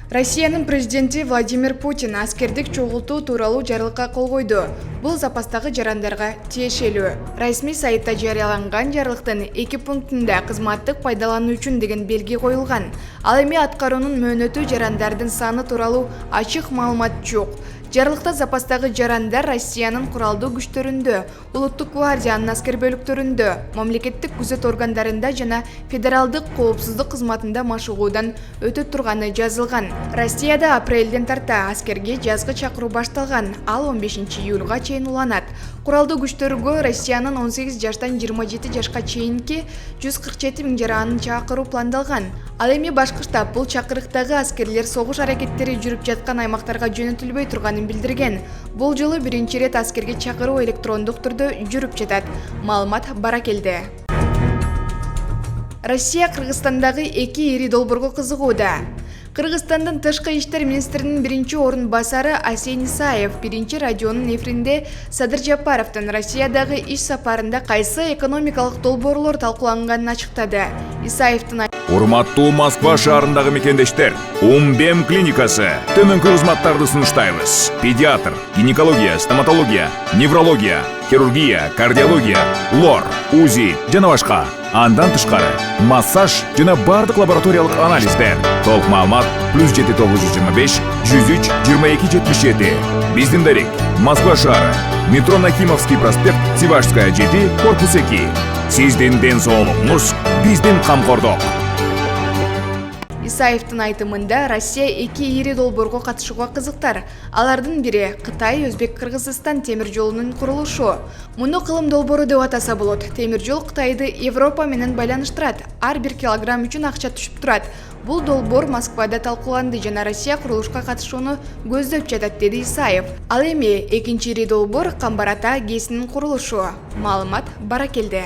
Россиянын президенти Владимир Путин аскердик чогултуу тууралуу жарлыкка кол койду. Бул запастагы жарандарга тиешелүү. Расмий сайтта жарыяланган жарлыктын 2 пунктунда кызматтык пайдалануу үчүн деген белги коюлган. Ал эми аткаруунун мөөнөтү жарандардын саны тууралуу ачык маалымат жок. Жарлыкта запастагы жарандар Россиянын куралдуу күчтөрүндө, улуттук гвардиянын аскер бөлүктөрүндө, мамлекеттик күзөт органдарында жана федералдык коопсуздук кызматында машыгуудан өтө турганы жазылган. Россияда апрелден тарта аскерге жазгы чакыруу башталган. Ал 15 июлга чейин уланат. Куралдуу күчтөргө Россиянын 18 жаштан 27 жашка чейинки 147 000 жаранын чакыруу пландалган. Ал эми башкы штаб бул чакырыктагы аскерлер согуш аракеттери жүрүп жаткан аймактарга жөнөтүлбөй турганын билдирген. Бул жолу биринчи ирет аскерге чакыруу электрондук түрдө жүрүп жатат. Маалымат Баракелде. Россия Кыргызстандагы 2 ири долбоорго кызыгууда. Кыргызстандын тышкы иштер министринин биринчи орун басары Асен Исаев биринчи радионун эфиринде Садыр Жапаровдун Россиядагы иш сапарында кайсы экономикалык долбоорлор талкууланганын ачыктады. Исаевдин Урматтуу Москва шаарындагы мекендештер, Умбем клиникасы төмөнкү кызматтарды сунуштайбыз. Педиатр, гинекология, стоматология, неврология, хирургия, кардиология, лор, УЗИ жана башка. Андан тышкары массаж жана бардык лабораториялык анализдер. Толук маалымат +7 925 103 22 77. Биздин дарек Москва шаары, метро Нахимовский проспект, Сивашская 7, корпус 2. Сиздин ден соолугуңуз биздин камкордук. Исаевдин айтымында Россия 2 ири долбоорго катышууга кызыктар. Алардын бири Кытай, Өзбек, Кыргызстан темир жолунун курулушу. Муну кылым долбоору деп атаса болот. Темир жол Кытайды Европа менен байланыштырат. Ар 1 килограмм үчүн акча түшүп турат. Бул долбоор Москвада талкууланды жана Россия курулушка катышууну көздөп жатат, деди Исаев. Ал эми 2 ири долбоор Камбар-Ата ГЭСинин курулушу. Маалымат Баракелде.